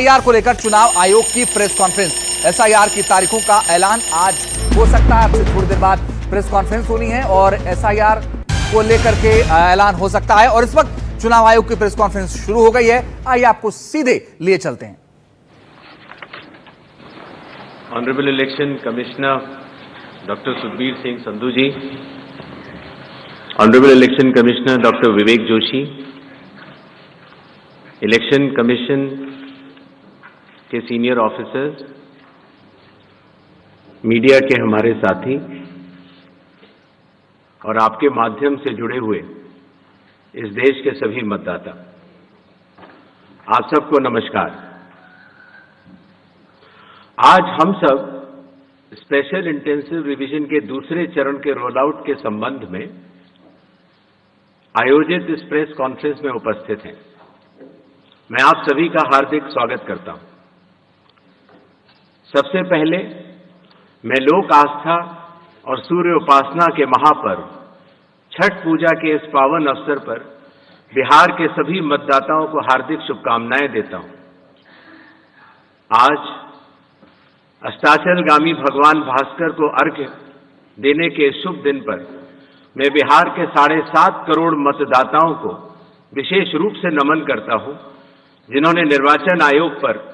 SIR को लेकर चुनाव आयोग की प्रेस कॉन्फ्रेंस। एसआईआर की तारीखों का ऐलान आज हो सकता है। अब से थोड़ी देर बाद प्रेस कॉन्फ्रेंस होनी है और एसआईआर को लेकर के ऐलान हो सकता है। और इस वक्त चुनाव आयोग की प्रेस कॉन्फ्रेंस शुरू हो गई है। आइए आपको सीधे लिए चलते हैं। Honourable election commissioner doctor Sukhbir Singh Sandhu ji, honourable election commissioner doctor Vivek Joshi, election commission के सीनियर ऑफिसर्स, मीडिया के हमारे साथी और आपके माध्यम से जुड़े हुए इस देश के सभी मतदाता, आप सबको नमस्कार। आज हम सब स्पेशल इंटेंसिव रिवीजन के दूसरे चरण के रोल आउट के संबंध में आयोजित इस प्रेस कॉन्फ्रेंस में उपस्थित हैं। मैं आप सभी का हार्दिक स्वागत करता हूं। सबसे पहले मैं लोक आस्था और सूर्य उपासना के महापर्व छठ पूजा के इस पावन अवसर पर बिहार के सभी मतदाताओं को हार्दिक शुभकामनाएं देता हूं। आज अस्ताचलगामी भगवान भास्कर को अर्घ्य देने के शुभ दिन पर मैं बिहार के 7.5 करोड़ मतदाताओं को विशेष रूप से नमन करता हूं, जिन्होंने निर्वाचन आयोग पर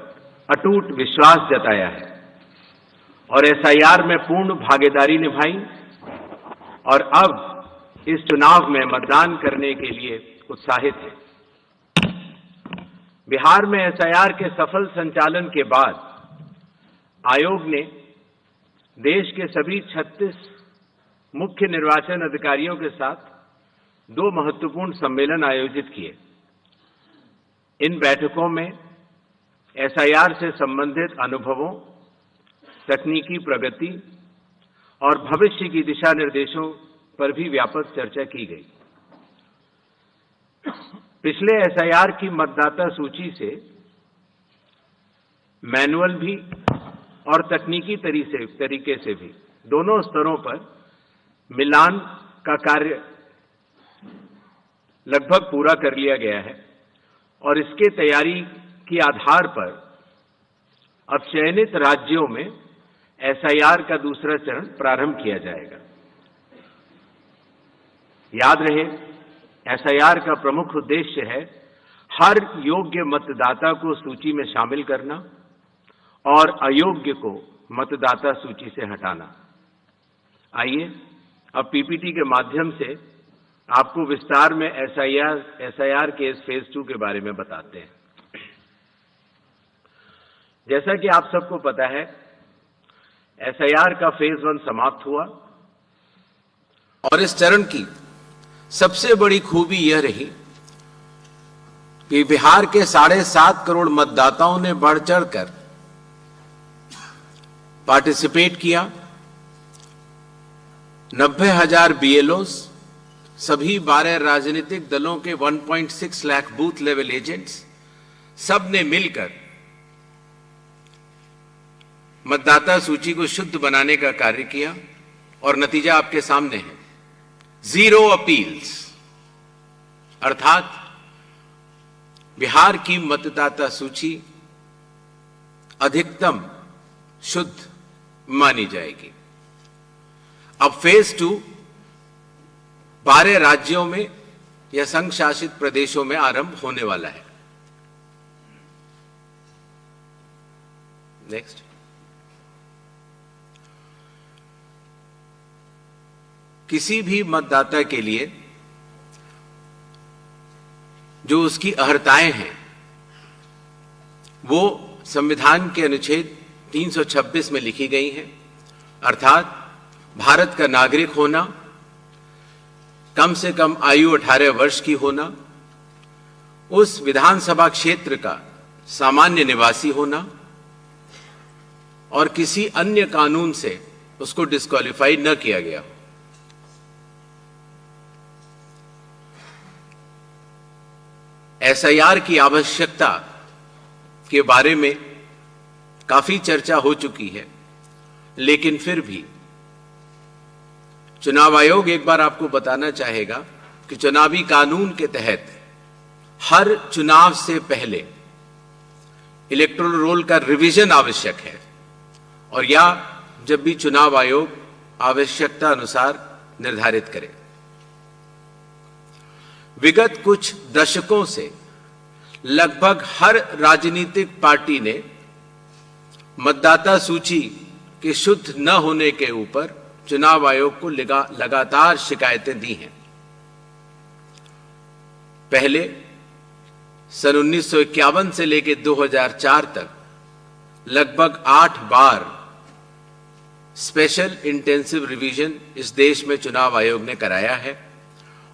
अटूट विश्वास जताया है और एसआईआर में पूर्ण भागीदारी निभाई और अब इस चुनाव में मतदान करने के लिए उत्साहित है। बिहार में एसआईआर के सफल संचालन के बाद आयोग ने देश के सभी 36 मुख्य निर्वाचन अधिकारियों के साथ 2 महत्वपूर्ण सम्मेलन आयोजित किए। इन बैठकों में एसआईआर से संबंधित अनुभवों, तकनीकी प्रगति और भविष्य की दिशा निर्देशों पर भी व्यापक चर्चा की गई। पिछले एसआईआर की मतदाता सूची से मैनुअल भी और तकनीकी तरीके से भी दोनों स्तरों पर मिलान का कार्य लगभग पूरा कर लिया गया है और इसके तैयारी के आधार पर अब चयनित राज्यों में एसआईआर का दूसरा चरण प्रारंभ किया जाएगा। याद रहे, एसआईआर का प्रमुख उद्देश्य है हर योग्य मतदाता को सूची में शामिल करना और अयोग्य को मतदाता सूची से हटाना। आइए अब पीपीटी के माध्यम से आपको विस्तार में एसआईआर के इस फेज 2 के बारे में बताते हैं। जैसा कि आप सबको पता है, एसआईआर का फेज 1 समाप्त हुआ और इस चरण की सबसे बड़ी खूबी यह रही कि बिहार के 7.5 करोड़ मतदाताओं ने बढ़ चढ़कर पार्टिसिपेट किया। 90,000 बीएलओस, सभी 12 राजनीतिक दलों के 1.6 लाख बूथ लेवल एजेंट्स, सब ने मिलकर मतदाता सूची को शुद्ध बनाने का कार्य किया और नतीजा आपके सामने है। 0 अपील्स, अर्थात बिहार की मतदाता सूची अधिकतम शुद्ध मानी जाएगी। अब फेज 2 12 राज्यों में या संघ शासित प्रदेशों में आरंभ होने वाला है। नेक्स्ट। किसी भी मतदाता के लिए जो उसकी अर्हताएं हैं वो संविधान के अनुच्छेद 326 में लिखी गई हैं, अर्थात भारत का नागरिक होना, कम से कम आयु 18 वर्ष की होना, उस विधानसभा क्षेत्र का सामान्य निवासी होना और किसी अन्य कानून से उसको डिस्क्वालीफाई न किया गया हो। एसआईआर की आवश्यकता के बारे में काफी चर्चा हो चुकी है, लेकिन फिर भी चुनाव आयोग एक बार आपको बताना चाहेगा कि चुनावी कानून के तहत हर चुनाव से पहले इलेक्टोरल रोल का रिवीजन आवश्यक है, और या जब भी चुनाव आयोग आवश्यकता अनुसार निर्धारित करे। विगत कुछ दशकों से लगभग हर राजनीतिक पार्टी ने मतदाता सूची के शुद्ध न होने के ऊपर चुनाव आयोग को लगातार शिकायतें दी हैं। पहले सन 1951 से लेकर 2004 तक लगभग 8 बार स्पेशल इंटेंसिव रिवीजन इस देश में चुनाव आयोग ने कराया है,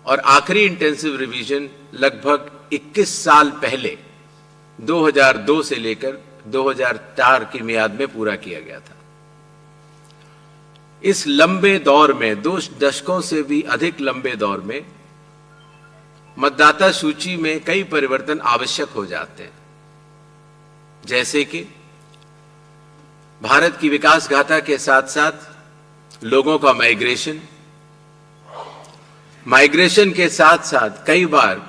और आखिरी इंटेंसिव रिवीजन लगभग 21 साल पहले 2002 से लेकर 2004 की मियाद में पूरा किया गया था। इस लंबे दौर में, 2 दशकों से भी अधिक लंबे दौर में, मतदाता सूची में कई परिवर्तन आवश्यक हो जाते हैं, जैसे कि भारत की विकास गाथा के साथ साथ लोगों का माइग्रेशन के साथ साथ कई बार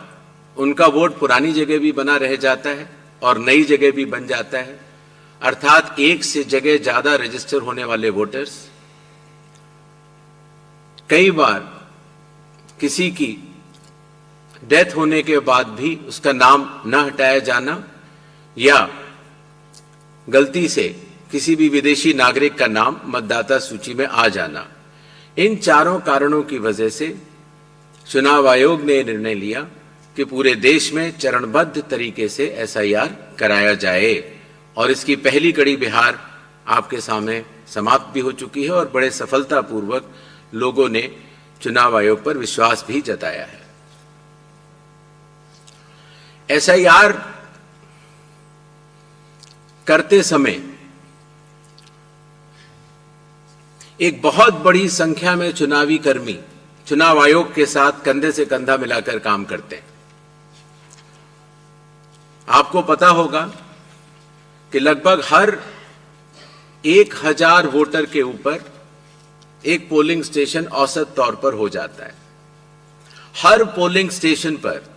उनका वोट पुरानी जगह भी बना रह जाता है और नई जगह भी बन जाता है, अर्थात एक से जगह ज्यादा रजिस्टर होने वाले वोटर्स, कई बार किसी की डेथ होने के बाद भी उसका नाम न हटाया जाना, या गलती से किसी भी विदेशी नागरिक का नाम मतदाता सूची में आ जाना। इन चारों कारणों की वजह से चुनाव आयोग ने निर्णय लिया कि पूरे देश में चरणबद्ध तरीके से एसआईआर कराया जाए, और इसकी पहली कड़ी बिहार आपके सामने समाप्त भी हो चुकी है, और बड़े सफलतापूर्वक लोगों ने चुनाव आयोग पर विश्वास भी जताया है। एसआईआर करते समय एक बहुत बड़ी संख्या में चुनावी कर्मी चुनाव आयोग के साथ कंधे से कंधा मिलाकर काम करते हैं। आपको पता होगा कि लगभग हर 1000 वोटर के ऊपर एक पोलिंग स्टेशन औसत तौर पर हो जाता है। हर पोलिंग स्टेशन पर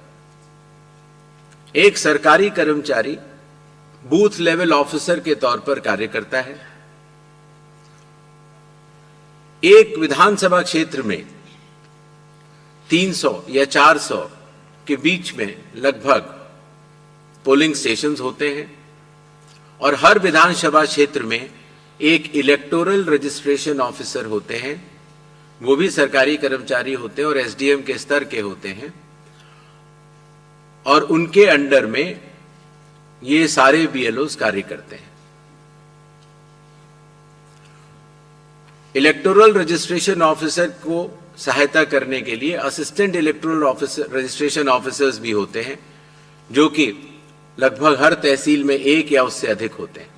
एक सरकारी कर्मचारी बूथ लेवल ऑफिसर के तौर पर कार्य करता है। एक विधानसभा क्षेत्र में 300 या 400 के बीच में लगभग पोलिंग स्टेशंस होते हैं, और हर विधानसभा क्षेत्र में एक इलेक्टोरल रजिस्ट्रेशन ऑफिसर होते हैं। वो भी सरकारी कर्मचारी होते हैं और एसडीएम के स्तर के होते हैं, और उनके अंडर में ये सारे बीएलओज कार्य करते हैं। इलेक्टोरल रजिस्ट्रेशन ऑफिसर को सहायता करने के लिए assistant electoral officer registration officers भी होते हैं, जो कि लगभग हर तहसील में एक या उससे अधिक होते हैं।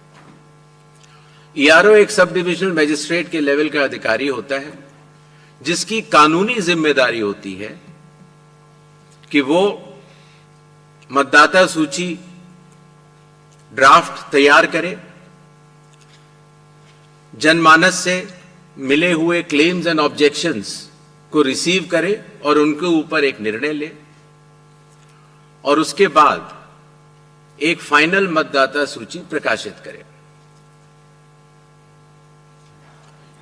ईआरओ एक सब डिविजनल मजिस्ट्रेट के लेवल का अधिकारी होता है, जिसकी कानूनी जिम्मेदारी होती है कि वो मतदाता सूची ड्राफ्ट तैयार करे, जनमानस से मिले हुए क्लेम्स एंड ऑब्जेक्शंस को रिसीव करे और उनके ऊपर एक निर्णय ले, और उसके बाद एक फाइनल मतदाता सूची प्रकाशित करे।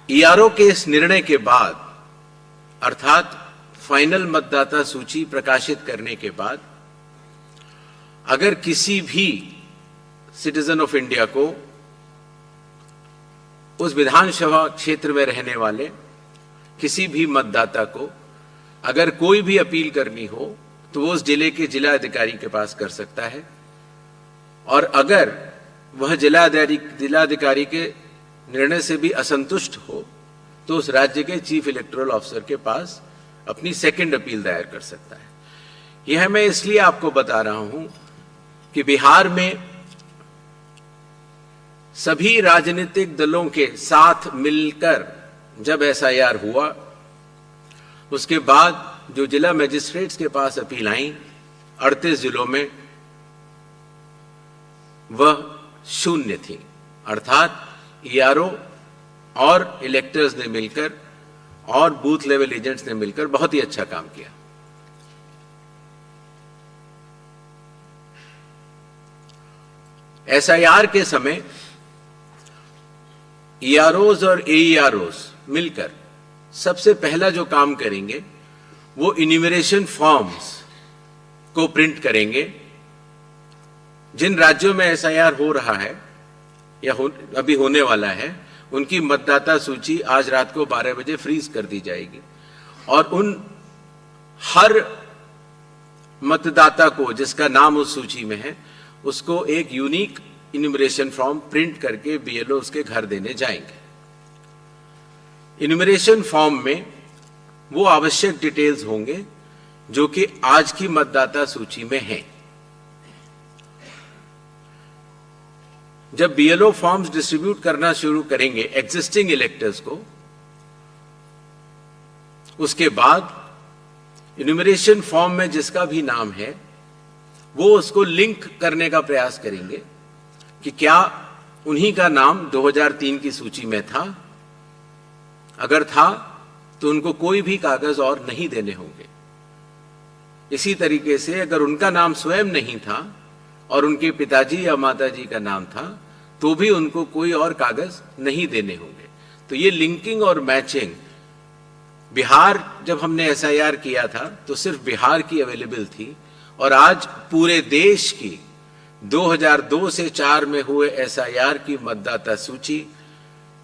ईआरओ के इस निर्णय के बाद, अर्थात फाइनल मतदाता सूची प्रकाशित करने के बाद, अगर किसी भी सिटीजन ऑफ इंडिया को, उस विधानसभा क्षेत्र में रहने वाले किसी भी मतदाता को अगर कोई भी अपील करनी हो तो वो उस जिले के जिला अधिकारी के पास कर सकता है, और अगर वह जिलाधिकारी के निर्णय से भी असंतुष्ट हो तो उस राज्य के चीफ इलेक्टोरल ऑफिसर के पास अपनी सेकंड अपील दायर कर सकता है। यह मैं इसलिए आपको बता रहा हूं कि बिहार में सभी राजनीतिक दलों के साथ मिलकर जब एसआईआर हुआ, उसके बाद जो जिला मजिस्ट्रेट्स के पास अपील आई 38 जिलों में, वह 0 थी। अर्थात ईआरओ और इलेक्टर्स ने मिलकर और बूथ लेवल एजेंट्स ने मिलकर बहुत ही अच्छा काम किया। एसआईआर के समय ईआरओज और एईआरओज मिलकर सबसे पहला जो काम करेंगे वो इन्यूमरेशन फॉर्म्स को प्रिंट करेंगे। जिन राज्यों में एसआईआर हो रहा है या अभी होने वाला है, उनकी मतदाता सूची आज रात को 12 बजे फ्रीज कर दी जाएगी और उन हर मतदाता को जिसका नाम उस सूची में है, उसको एक यूनिक इन्यूमरेशन फॉर्म प्रिंट करके बीएलओ उसके घर देने जाएंगे। इन्यूमरेशन फॉर्म में वो आवश्यक डिटेल्स होंगे जो कि आज की मतदाता सूची में हैं। जब बीएलओ फॉर्म्स डिस्ट्रीब्यूट करना शुरू करेंगे एग्जिस्टिंग इलेक्टर्स को, उसके बाद इन्यूमरेशन फॉर्म में जिसका भी नाम है वो उसको लिंक करने का प्रयास करेंगे कि क्या उन्हीं का नाम 2003 की सूची में था। अगर था तो उनको कोई भी कागज और नहीं देने होंगे। इसी तरीके से अगर उनका नाम स्वयं नहीं था और उनके पिताजी या माताजी का नाम था तो भी उनको कोई और कागज नहीं देने होंगे। तो ये लिंकिंग और मैचिंग, बिहार जब हमने एसआईआर किया था तो सिर्फ बिहार की अवेलेबल थी और आज पूरे देश की 2002 से 4 में हुए एसआईआर की मतदाता सूची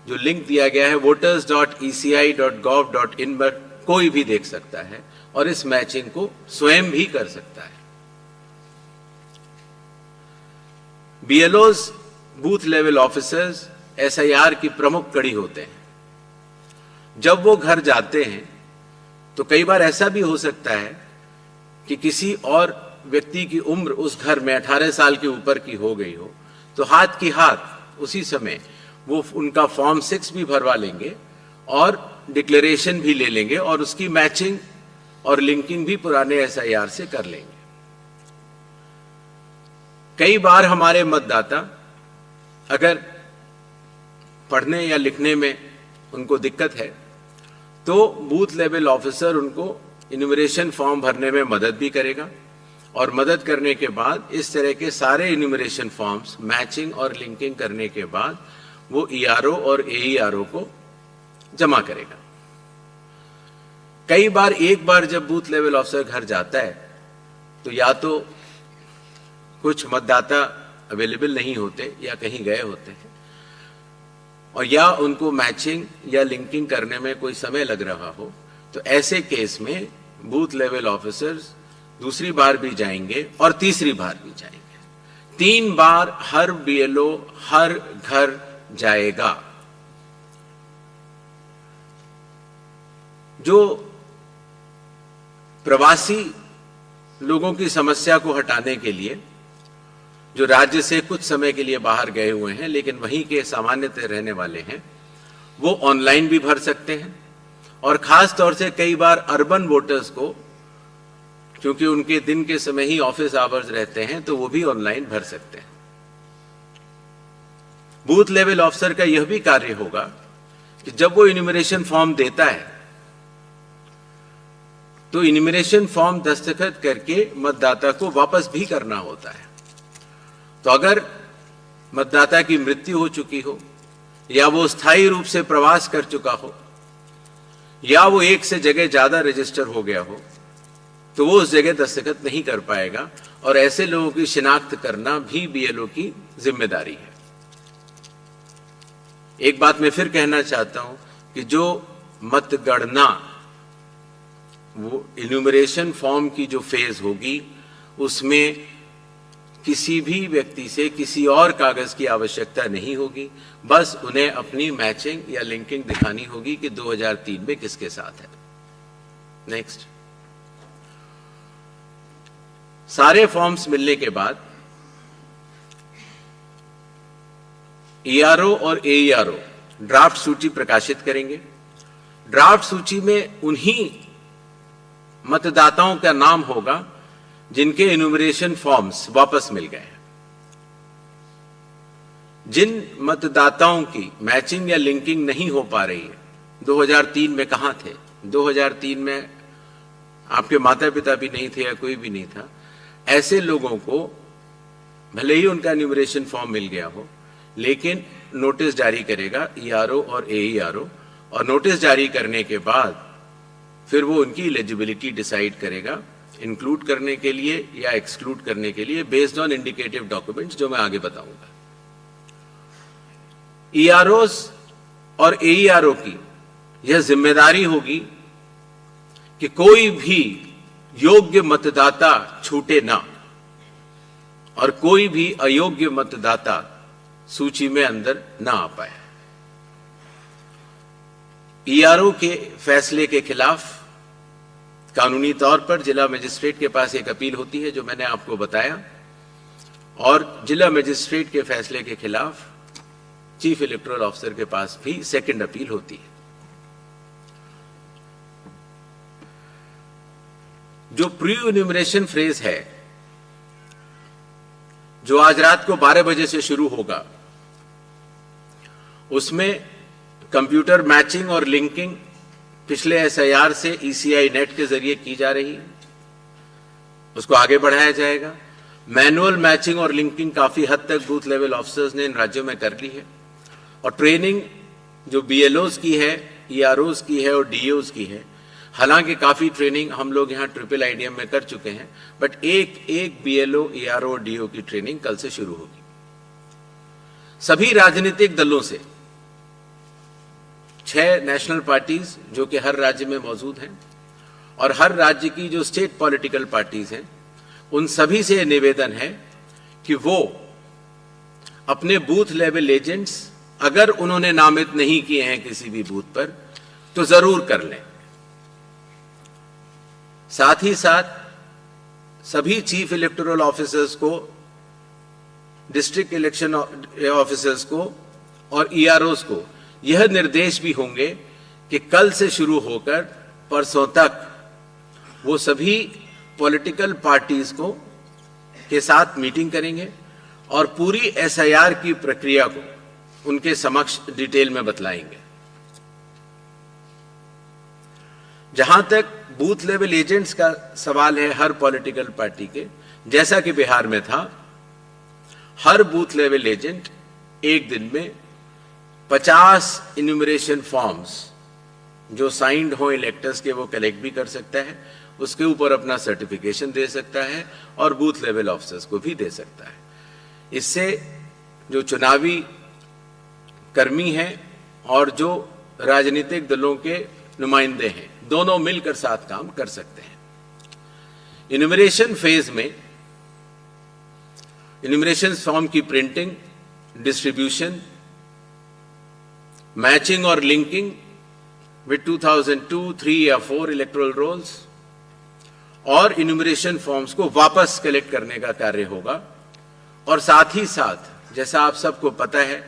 जो लिंक दिया गया है voters.eci.gov.in पर कोई भी देख सकता है और इस मैचिंग को स्वयं भी कर सकता है। बीएलओज बूथ लेवल ऑफिसर्स एसआईआर की प्रमुख कड़ी होते हैं। जब वो घर जाते हैं तो कई बार ऐसा भी हो सकता है कि किसी और व्यक्ति की उम्र उस घर में 18 साल के ऊपर की हो गई हो, तो हाथ की हाथ उसी समय वो उनका फॉर्म 6 भी भरवा लेंगे और डिक्लेरेशन भी ले लेंगे और उसकी मैचिंग और लिंकिंग भी पुराने एसआईआर से कर लेंगे। कई बार हमारे मतदाता अगर पढ़ने या लिखने में उनको दिक्कत है तो बूथ लेवल ऑफिसर उनको इन्यूमरेशन फॉर्म भरने में मदद भी करेगा और मदद करने के बाद इस तरह के सारे इन्यूमरेशन फॉर्म्स मैचिंग और लिंकिंग करने के बाद वो ईआरओ और एईआरओ को जमा करेगा। कई बार एक बार जब बूथ लेवल ऑफिसर घर जाता है तो या तो कुछ मतदाता अवेलेबल नहीं होते या कहीं गए होते हैं और या उनको मैचिंग या लिंकिंग करने में कोई समय लग रहा हो, तो ऐसे केस में बूथ लेवल ऑफिसर्स दूसरी बार भी जाएंगे और तीसरी बार भी जाएंगे। 3 बार हर बीएलओ हर घर जाएगा। जो प्रवासी लोगों की समस्या को हटाने के लिए, जो राज्य से कुछ समय के लिए बाहर गए हुए हैं लेकिन वहीं के सामान्यतः रहने वाले हैं, वो ऑनलाइन भी भर सकते हैं और खास तौर से कई बार अर्बन वोटर्स को, क्योंकि उनके दिन के समय ही ऑफिस आवर्स रहते हैं, तो वो भी ऑनलाइन भर सकते हैं। बूथ लेवल ऑफिसर का यह भी कार्य होगा कि जब वो इन्यूमरेशन फॉर्म देता है तो इन्यूमरेशन फॉर्म दस्तखत करके मतदाता को वापस भी करना होता है। तो अगर मतदाता की मृत्यु हो चुकी हो या वो स्थायी रूप से प्रवास कर चुका हो या वो एक से जगह ज्यादा रजिस्टर हो गया हो तो वो उस जगह दस्तखत नहीं कर पाएगा और ऐसे लोगों की शिनाख्त करना भी बीएलओ की जिम्मेदारी है। एक बात मैं फिर कहना चाहता हूं कि जो मतगणना, वो इन्यूमरेशन फॉर्म की जो फेज होगी उसमें किसी भी व्यक्ति से किसी और कागज की आवश्यकता नहीं होगी, बस उन्हें अपनी मैचिंग या लिंकिंग दिखानी होगी कि 2003 में किसके साथ है। नेक्स्ट, सारे फॉर्म्स मिलने के बाद ईआरओ और एईआरओ ड्राफ्ट सूची प्रकाशित करेंगे। ड्राफ्ट सूची में उन्हीं मतदाताओं का नाम होगा जिनके इन्यूमरेशन फॉर्म्स वापस मिल गए हैं। जिन मतदाताओं की मैचिंग या लिंकिंग नहीं हो पा रही है, 2003 में कहां थे, 2003 में आपके माता पिता भी नहीं थे या कोई भी नहीं था, ऐसे लोगों को भले ही उनका न्यूमरेशन फॉर्म मिल गया हो, लेकिन नोटिस जारी करेगा ईआरओ और एईआरओ, और नोटिस जारी करने के बाद फिर वो उनकी एलिजिबिलिटी डिसाइड करेगा इंक्लूड करने के लिए या एक्सक्लूड करने के लिए बेस्ड ऑन इंडिकेटिव डॉक्यूमेंट्स, जो मैं आगे बताऊंगा। ईआरओस और एईआरओ की यह जिम्मेदारी होगी कि कोई भी योग्य मतदाता छूटे ना और कोई भी अयोग्य मतदाता सूची में अंदर ना आ पाए। ईआरओ के फैसले के खिलाफ कानूनी तौर पर जिला मजिस्ट्रेट के पास एक अपील होती है, जो मैंने आपको बताया, और जिला मजिस्ट्रेट के फैसले के खिलाफ चीफ इलेक्टोरल ऑफिसर के पास भी सेकंड अपील होती है। जो प्री एन्यूमरेशन फ्रेज है, जो आज रात को 12 बजे से शुरू होगा, उसमें कंप्यूटर मैचिंग और लिंकिंग पिछले एसआईआर से ईसीआई नेट के जरिए की जा रही है, उसको आगे बढ़ाया जाएगा। मैनुअल मैचिंग और लिंकिंग काफी हद तक बूथ लेवल ऑफिसर्स ने इन राज्यों में कर ली है, और ट्रेनिंग जो बीएलओज की है, ईआरओज की है और डीओज की है, हालांकि काफी ट्रेनिंग हम लोग यहां ट्रिपल आईडीएम में कर चुके हैं, बट एक बीएलओ, ईआरओ और डीओ की ट्रेनिंग कल से शुरू होगी। सभी राजनीतिक दलों से 6 नेशनल पार्टीज जो कि हर राज्य में मौजूद हैं, और हर राज्य की जो स्टेट पॉलिटिकल पार्टीज हैं, उन सभी से निवेदन है कि वो अपने बूथ लेवल एजेंट्स अगर उन्होंने नामित नहीं किए हैं किसी भी बूथ पर, तो जरूर कर लें। साथ ही साथ सभी चीफ इलेक्टोरल ऑफिसर्स को, डिस्ट्रिक्ट इलेक्शन ऑफिसर्स को और ईआरओस को यह निर्देश भी होंगे कि कल से शुरू होकर परसों तक वो सभी पॉलिटिकल पार्टीज को के साथ मीटिंग करेंगे और पूरी एसआईआर की प्रक्रिया को उनके समक्ष डिटेल में बतलाएंगे। जहां तक बूथ लेवल एजेंट्स का सवाल है हर पॉलिटिकल पार्टी के, जैसा कि बिहार में था, हर बूथ लेवल एजेंट एक दिन में 50 इन्यूमरेशन फॉर्म्स जो साइंड हो इलेक्टर्स के वो कलेक्ट भी कर सकता है, उसके ऊपर अपना सर्टिफिकेशन दे सकता है और बूथ लेवल ऑफिसर्स को भी दे सकता है। इससे जो चुनावी कर्मी हैं और जो राजनीतिक दलों के नुमाइंदे हैं, दोनों मिलकर साथ काम कर सकते हैं। इन्यूमरेशन फेज में इन्यूमरेशन फॉर्म की प्रिंटिंग, डिस्ट्रीब्यूशन, मैचिंग और लिंकिंग विद 2002, 3 या 4 इलेक्टोरल रोल्स और इन्यूमरेशन फॉर्म्स को वापस कलेक्ट करने का कार्य होगा। और साथ ही साथ, जैसा आप सबको पता है,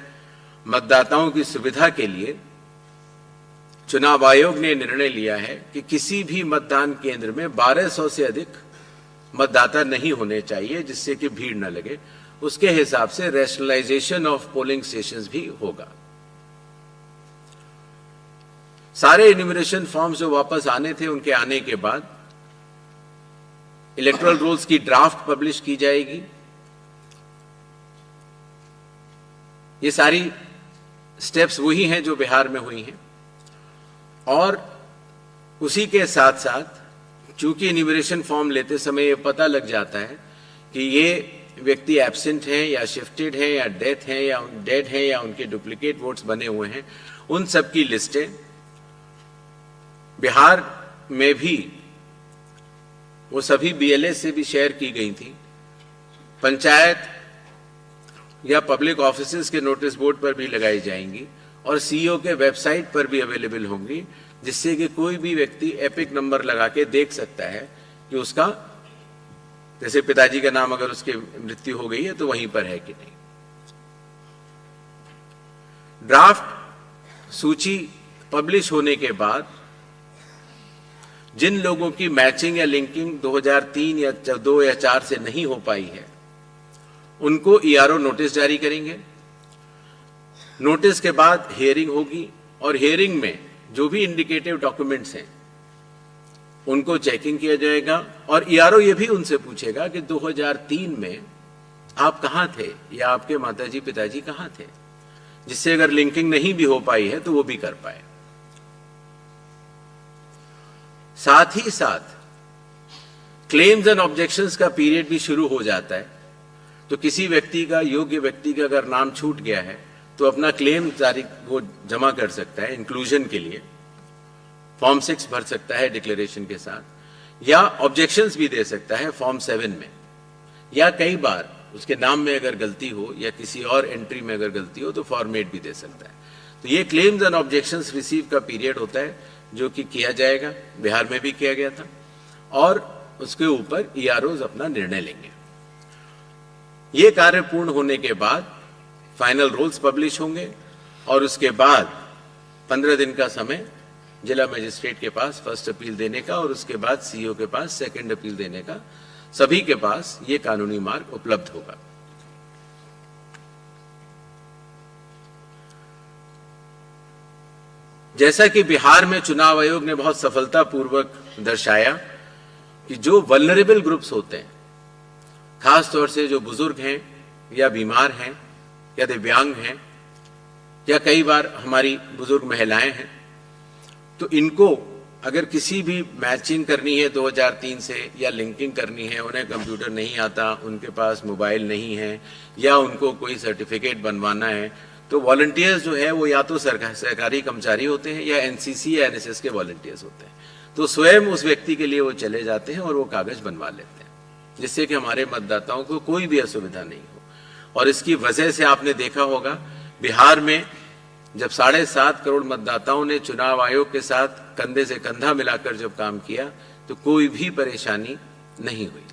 मतदाताओं की सुविधा के लिए चुनाव आयोग ने निर्णय लिया है कि किसी भी मतदान केंद्र में 1200 से अधिक मतदाता नहीं होने चाहिए, जिससे कि भीड़ न लगे। उसके हिसाब से रैशनलाइजेशन ऑफ पोलिंग स्टेशंस भी होगा। सारे इन्यूमरेशन फॉर्म्स जो वापस आने थे, उनके आने के बाद इलेक्टोरल रोल्स की ड्राफ्ट पब्लिश की जाएगी। ये सारी स्टेप्स वही हैं जो बिहार में हुई हैं, और उसी के साथ साथ चूंकि इन्यूमरेशन फॉर्म लेते समय ये पता लग जाता है कि ये व्यक्ति एब्सेंट हैं या शिफ्टेड हैं या डेथ हैं या डेड हैं या उनके डुप्लीकेट वोट्स बने हुए हैं, उन सब की लिस्टें बिहार में भी वो सभी बीएलए से भी शेयर की गई थी। पंचायत या पब्लिक ऑफिसेज के नोटिस बोर्ड पर भी लगाई जाएंगी और सीईओ के वेबसाइट पर भी अवेलेबल होंगी, जिससे कि कोई भी व्यक्ति एपिक नंबर लगा के देख सकता है कि उसका, जैसे पिताजी का नाम अगर उसकी मृत्यु हो गई है तो वहीं पर है कि नहीं। ड्राफ्ट सूची पब्लिश होने के बाद जिन लोगों की मैचिंग या लिंकिंग 2003 या 2 या 4 से नहीं हो पाई है, उनको ईआरओ नोटिस जारी करेंगे। नोटिस के बाद हियरिंग होगी और हियरिंग में जो भी इंडिकेटिव डॉक्यूमेंट्स हैं उनको चेकिंग किया जाएगा। और ईआरओ ये भी उनसे पूछेगा कि 2003 में आप कहाँ थे या आपके माताजी पिताजी कहाँ थे, जिससे अगर लिंकिंग नहीं भी हो पाई है तो वो भी कर पाए। साथ ही साथ क्लेम्स एंड ऑब्जेक्शंस का पीरियड भी शुरू हो जाता है। तो किसी व्यक्ति का, योग्य व्यक्ति का अगर नाम छूट गया है तो अपना क्लेम तारीख वो जमा कर सकता है इंक्लूजन के लिए, फॉर्म 6 भर सकता है डिक्लेरेशन के साथ, या ऑब्जेक्शंस भी दे सकता है फॉर्म 7 में, या कई बार उसके नाम में अगर गलती हो या किसी और एंट्री में अगर गलती हो तो फॉर्मेट भी दे सकता है। तो ये क्लेम्स एंड ऑब्जेक्शंस रिसीव का पीरियड होता है जो कि किया जाएगा, बिहार में भी किया गया था, और उसके ऊपर ईआरओज अपना निर्णय लेंगे। ये कार्य पूर्ण होने के बाद फाइनल रूल्स पब्लिश होंगे और उसके बाद 15 दिन का समय जिला मजिस्ट्रेट के पास फर्स्ट अपील देने का और उसके बाद सीईओ के पास सेकंड अपील देने का, सभी के पास ये कानूनी मार्ग उपलब्ध होगा। जैसा कि बिहार में चुनाव आयोग ने बहुत सफलतापूर्वक दर्शाया कि जो वल्नरेबल ग्रुप्स होते हैं, खास तौर से जो बुजुर्ग हैं या बीमार हैं या दिव्यांग हैं या कई बार हमारी बुजुर्ग महिलाएं हैं, तो इनको अगर किसी भी मैचिंग करनी है 2003 से या लिंकिंग करनी है, उन्हें कंप्यूटर नहीं आता, उनके पास मोबाइल नहीं है या उनको कोई सर्टिफिकेट बनवाना है, तो वॉलंटियर्स जो है वो या तो सरकारी कर्मचारी होते हैं या एनसीसी या एनएसएस के वॉलंटियर्स होते हैं। तो स्वयं उस व्यक्ति के लिए वो चले जाते हैं और वो कागज बनवा लेते हैं, जिससे कि हमारे मतदाताओं को कोई भी असुविधा नहीं हो। और इसकी वजह से आपने देखा होगा बिहार में जब 7.5 करोड़ मतदाताओं ने चुनाव आयोग के साथ कंधे से कंधा मिलाकर जब काम किया तो कोई भी परेशानी नहीं हुई।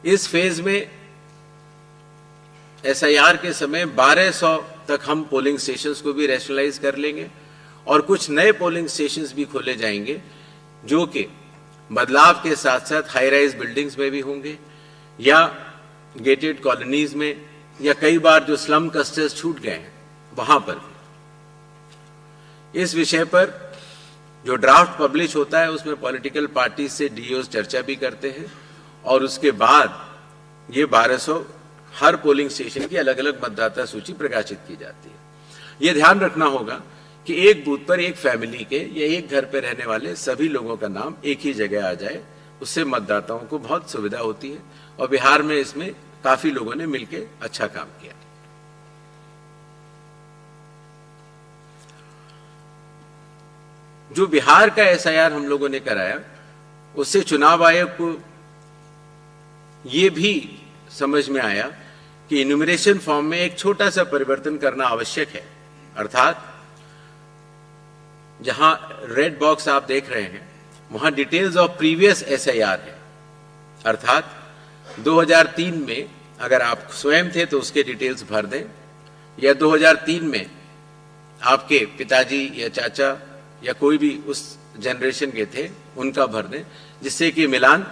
इस फेज में एसआईआर के समय 1200 तक हम पोलिंग स्टेशंस को भी रैशनलाइज कर लेंगे और कुछ नए पोलिंग स्टेशंस भी खोले जाएंगे जो कि बदलाव के साथ साथ हाई राइज बिल्डिंग्स में भी होंगे या गेटेड कॉलोनीज में या कई बार जो स्लम क्लस्टर्स छूट गए हैं वहां पर भी। इस विषय पर जो ड्राफ्ट पब्लिश होता है उसमें पॉलिटिकल पार्टी से डीओज चर्चा भी करते हैं और उसके बाद ये 1200 हर पोलिंग स्टेशन की अलग अलग मतदाता सूची प्रकाशित की जाती है। ये ध्यान रखना होगा कि एक बूथ पर एक फैमिली के या एक घर पर रहने वाले सभी लोगों का नाम एक ही जगह आ जाए, उससे मतदाताओं को बहुत सुविधा होती है और बिहार में इसमें काफी लोगों ने मिलकर अच्छा काम किया। जो बिहार का एसआईआर हम लोगों ने कराया उससे चुनाव आयोग को यह भी समझ में आया कि इन्यूमरेशन फॉर्म में एक छोटा सा परिवर्तन करना आवश्यक है। अर्थात जहां रेड बॉक्स आप देख रहे हैं वहां डिटेल्स ऑफ प्रीवियस एसआईआर है। अर्थात 2003 में अगर आप स्वयं थे तो उसके डिटेल्स भर दें या 2003 में आपके पिताजी या चाचा या कोई भी उस जनरेशन के थे उनका भर दें, जिससे कि मिलान